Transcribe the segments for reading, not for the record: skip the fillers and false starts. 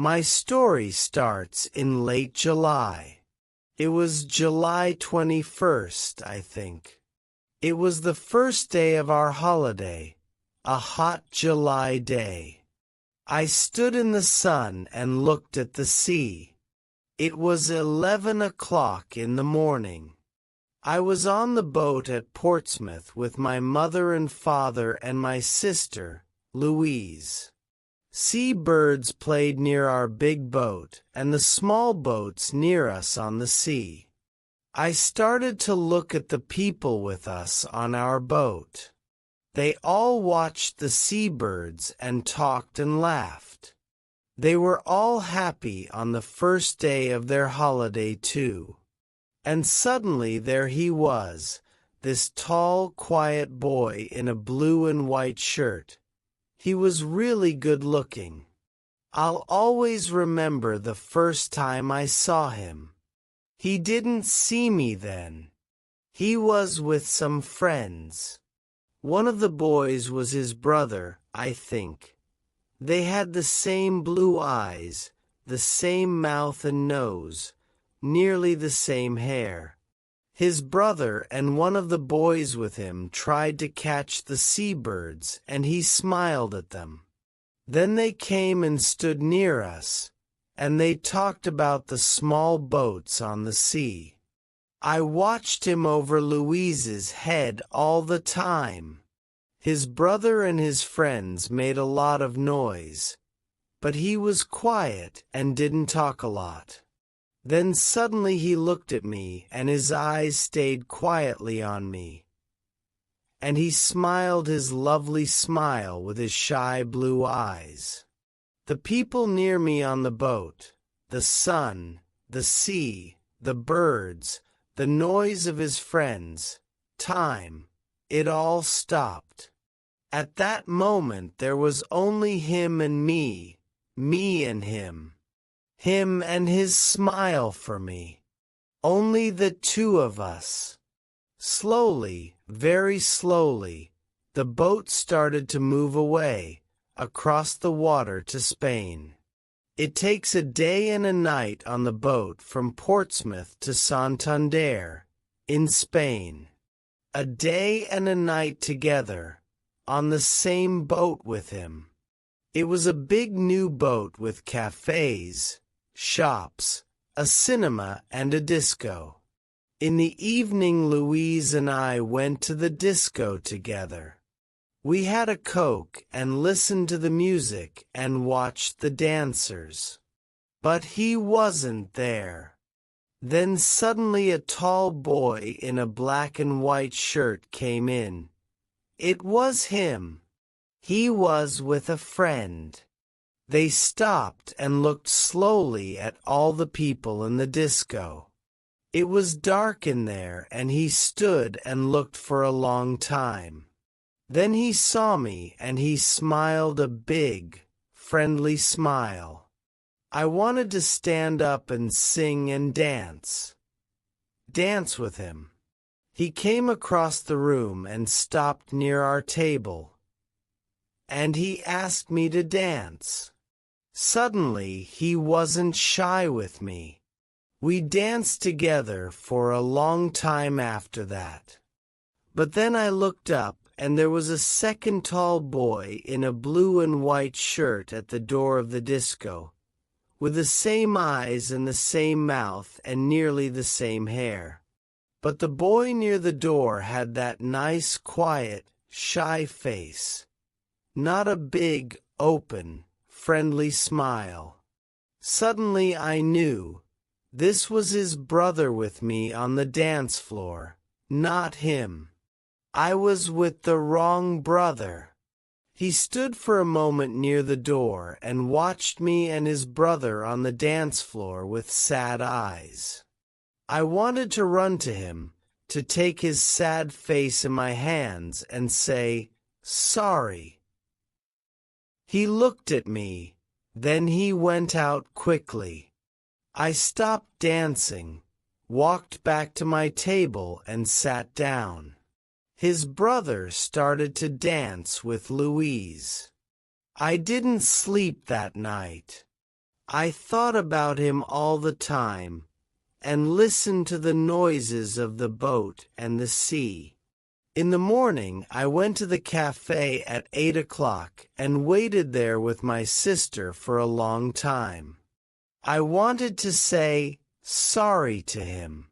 My story starts in late July. It was July 21st, I think. It was the first day of our holiday, a hot July day. I stood in the sun and looked at the sea. It was 11 o'clock in the morning. I was on the boat at Portsmouth with my mother and father and my sister, Louise. Seabirds played near our big boat and the small boats near us on the sea. I started to look at the people with us on our boat. They all watched the seabirds and talked and laughed. They were all happy on the first day of their holiday too. And suddenly there he was, this tall, quiet boy in a blue and white shirt. He was really good looking. I'll always remember the first time I saw him. He didn't see me then. He was with some friends. One of the boys was his brother, I think. They had the same blue eyes, the same mouth and nose, nearly the same hair. His brother and one of the boys with him tried to catch the seabirds, and he smiled at them. Then they came and stood near us, and they talked about the small boats on the sea. I watched him over Louise's head all the time. His brother and his friends made a lot of noise, but he was quiet and didn't talk a lot. Then suddenly he looked at me and his eyes stayed quietly on me. And he smiled his lovely smile with his shy blue eyes. The people near me on the boat, the sun, the sea, the birds, the noise of his friends, time, it all stopped. At that moment there was only him and me and him. Him and his smile for me. Only the two of us. Slowly, very slowly, the boat started to move away, across the water to Spain. It takes a day and a night on the boat from Portsmouth to Santander, in Spain. A day and a night together, on the same boat with him. It was a big new boat with cafes, shops, a cinema and a disco. In the evening Louise and I went to the disco together. We had a Coke and listened to the music and watched the dancers. But he wasn't there. Then suddenly a tall boy in a black and white shirt came in. It was him. He was with a friend. They stopped and looked slowly at all the people in the disco. It was dark in there and he stood and looked for a long time. Then he saw me and he smiled a big, friendly smile. I wanted to stand up and sing and dance. Dance with him. He came across the room and stopped near our table. And he asked me to dance. Suddenly he wasn't shy with me. We danced together for a long time after that. But then I looked up and there was a second tall boy in a blue and white shirt at the door of the disco, with the same eyes and the same mouth and nearly the same hair. But the boy near the door had that nice, quiet, shy face. Not a big, open, friendly smile. Suddenly I knew. This was his brother with me on the dance floor, not him. I was with the wrong brother. He stood for a moment near the door and watched me and his brother on the dance floor with sad eyes. I wanted to run to him, to take his sad face in my hands and say, "Sorry." He looked at me, then he went out quickly. I stopped dancing, walked back to my table and sat down. His brother started to dance with Louise. I didn't sleep that night. I thought about him all the time, and listened to the noises of the boat and the sea. In the morning, I went to the cafe at 8 o'clock and waited there with my sister for a long time. I wanted to say sorry to him.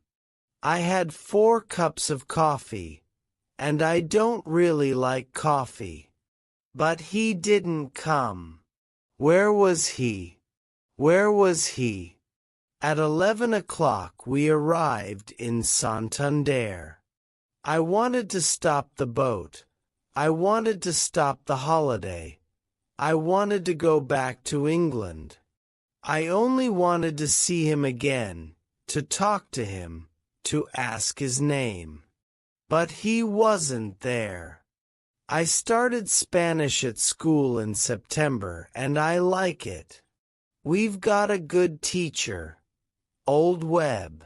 I had 4 cups of coffee, and I don't really like coffee. But he didn't come. Where was he? Where was he? At 11 o'clock we arrived in Santander. I wanted to stop the boat. I wanted to stop the holiday. I wanted to go back to England. I only wanted to see him again, to talk to him, to ask his name. But he wasn't there. I started Spanish at school in September and I like it. We've got a good teacher. Old Webb.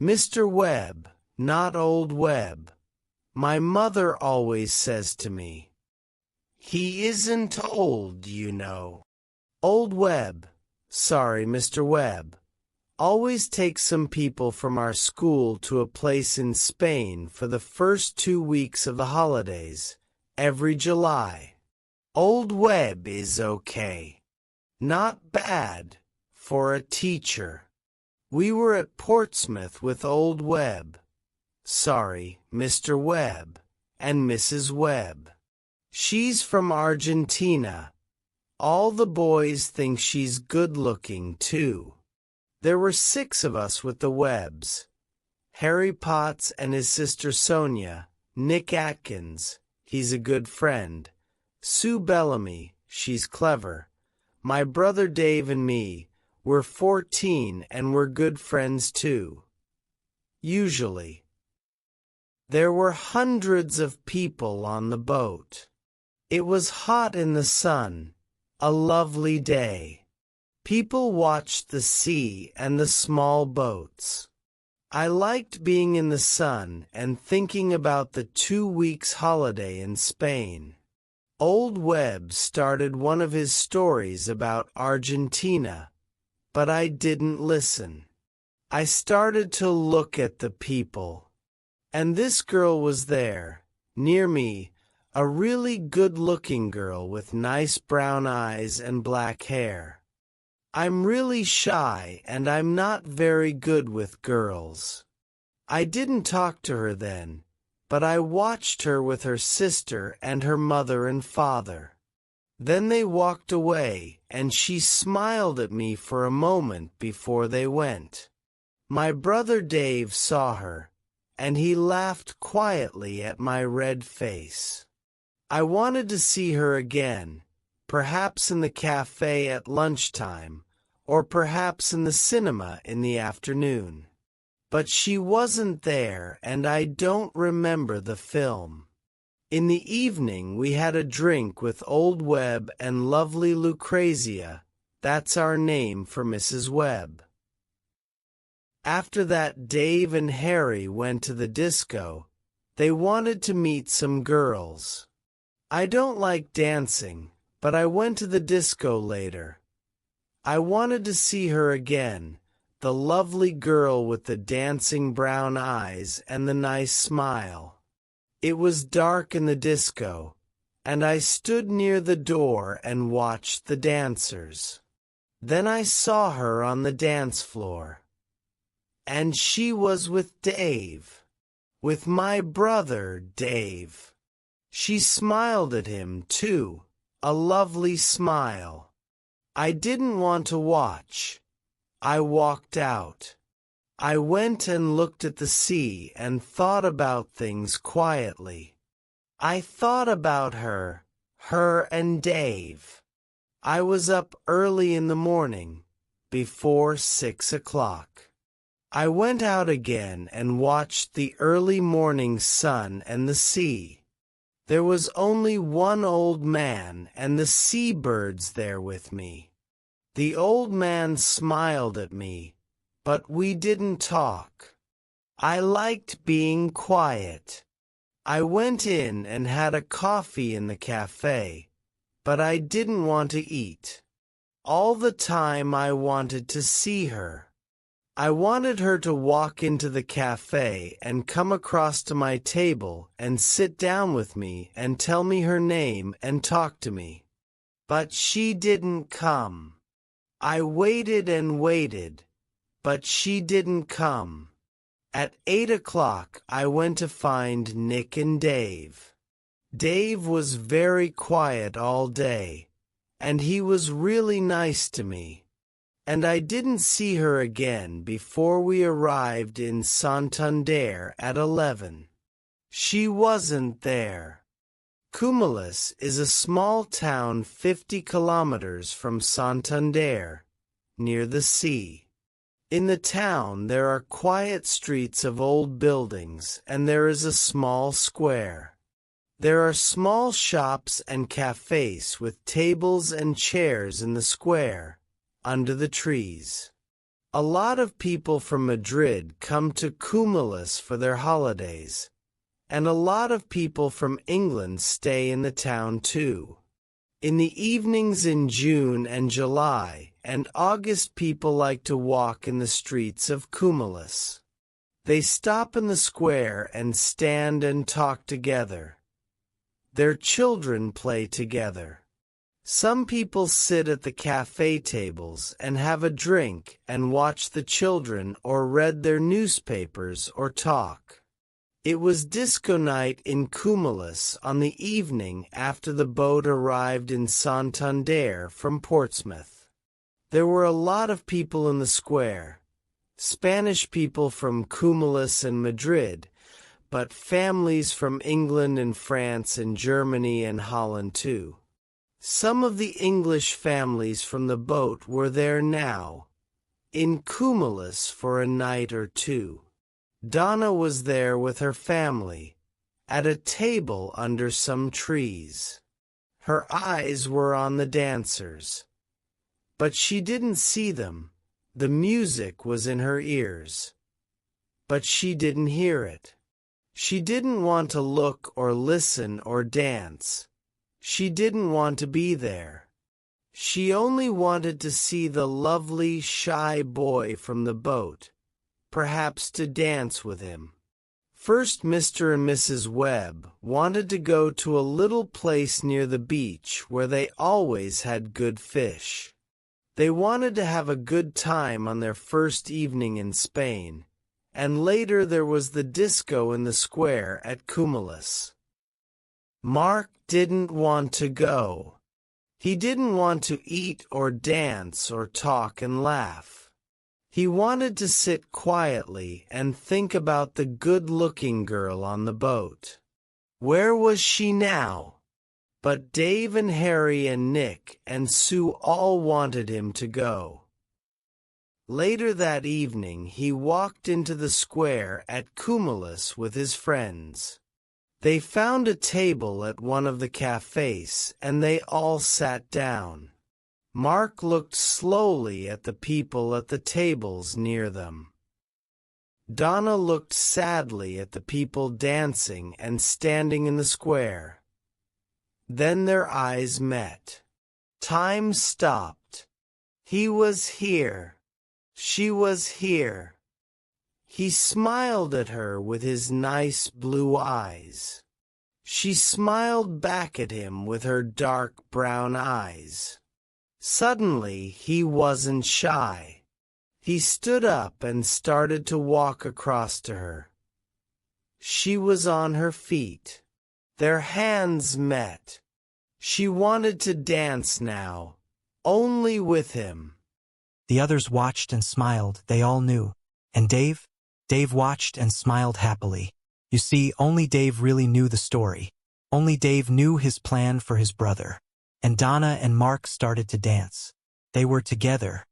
Mr. Webb, not Old Webb. My mother always says to me. He isn't old, you know. Old Webb, sorry, Mr. Webb, always takes some people from our school to a place in Spain for the first 2 weeks of the holidays, every July. Old Webb is okay. Not bad, for a teacher. We were at Portsmouth with Old Webb. Sorry, Mr. Webb, and Mrs. Webb. She's from Argentina. All the boys think she's good-looking, too. There were 6 of us with the Webbs. Harry Potts and his sister Sonia, Nick Atkins, he's a good friend, Sue Bellamy, she's clever, my brother Dave and me. We're 14 and we're good friends too. Usually. There were hundreds of people on the boat. It was hot in the sun, a lovely day. People watched the sea and the small boats. I liked being in the sun and thinking about the 2 weeks holiday in Spain. Old Webb started one of his stories about Argentina, but I didn't listen. I started to look at the people. And this girl was there, near me, a really good-looking girl with nice brown eyes and black hair. I'm really shy and I'm not very good with girls. I didn't talk to her then, but I watched her with her sister and her mother and father. Then they walked away, and she smiled at me for a moment before they went. My brother Dave saw her, and he laughed quietly at my red face. I wanted to see her again, perhaps in the cafe at lunchtime, or perhaps in the cinema in the afternoon. But she wasn't there, and I don't remember the film. In the evening we had a drink with Old Webb and lovely Lucrezia, that's our name for Mrs. Webb. After that Dave and Harry went to the disco. They wanted to meet some girls. I don't like dancing, but I went to the disco later. I wanted to see her again, the lovely girl with the dancing brown eyes and the nice smile. It was dark in the disco, and I stood near the door and watched the dancers. Then I saw her on the dance floor. And she was with Dave. With my brother, Dave. She smiled at him, too, a lovely smile. I didn't want to watch. I walked out. I went and looked at the sea and thought about things quietly. I thought about her and Dave. I was up early in the morning, before 6 o'clock. I went out again and watched the early morning sun and the sea. There was only one old man and the seabirds there with me. The old man smiled at me, but we didn't talk. I liked being quiet. I went in and had a coffee in the cafe, but I didn't want to eat. all the time I wanted to see her. I wanted her to walk into the cafe and come across to my table and sit down with me and tell me her name and talk to me. But she didn't come. I waited and waited, but she didn't come. At 8 o'clock I went to find Nick and Dave. Dave was very quiet all day, and he was really nice to me. And I didn't see her again before we arrived in Santander at 11. She wasn't there. Cumulus is a small town 50 kilometers from Santander, near the sea. In the town there are quiet streets of old buildings, and there is a small square. There are small shops and cafes with tables and chairs in the square, under the trees. A lot of people from Madrid come to Cumulus for their holidays, and a lot of people from England stay in the town too. In the evenings in June and July and August, people like to walk in the streets of Cumulus. They stop in the square and stand and talk together. Their children play together. Some people sit at the cafe tables and have a drink and watch the children or read their newspapers or talk. It was disco night in Cumulus on the evening after the boat arrived in Santander from Portsmouth. There were a lot of people in the square, Spanish people from Cumulus and Madrid, but families from England and France and Germany and Holland too. Some of the English families from the boat were there now, in Cumulus for a night or two. Donna was there with her family, at a table under some trees. Her eyes were on the dancers. But she didn't see them. The music was in her ears. But she didn't hear it. She didn't want to look or listen or dance. She didn't want to be there. She only wanted to see the lovely, shy boy from the boat, perhaps to dance with him. First, Mr. and Mrs. Webb wanted to go to a little place near the beach where they always had good fish. They wanted to have a good time on their first evening in Spain, and later there was the disco in the square at Cumulus. Mark didn't want to go. He didn't want to eat or dance or talk and laugh. He wanted to sit quietly and think about the good-looking girl on the boat. Where was she now? But Dave and Harry and Nick and Sue all wanted him to go. Later that evening he walked into the square at Cumulus with his friends. They found a table at one of the cafes and they all sat down. Mark looked slowly at the people at the tables near them. Donna looked sadly at the people dancing and standing in the square. Then their eyes met. Time stopped. He was here. She was here. He smiled at her with his nice blue eyes. She smiled back at him with her dark brown eyes. Suddenly he wasn't shy. He stood up and started to walk across to her. She was on her feet. Their hands met. She wanted to dance now, only with him. The others watched and smiled, they all knew. And Dave watched and smiled happily. You see, only Dave really knew the story. Only Dave knew his plan for his brother. And Donna and Mark started to dance. They were together,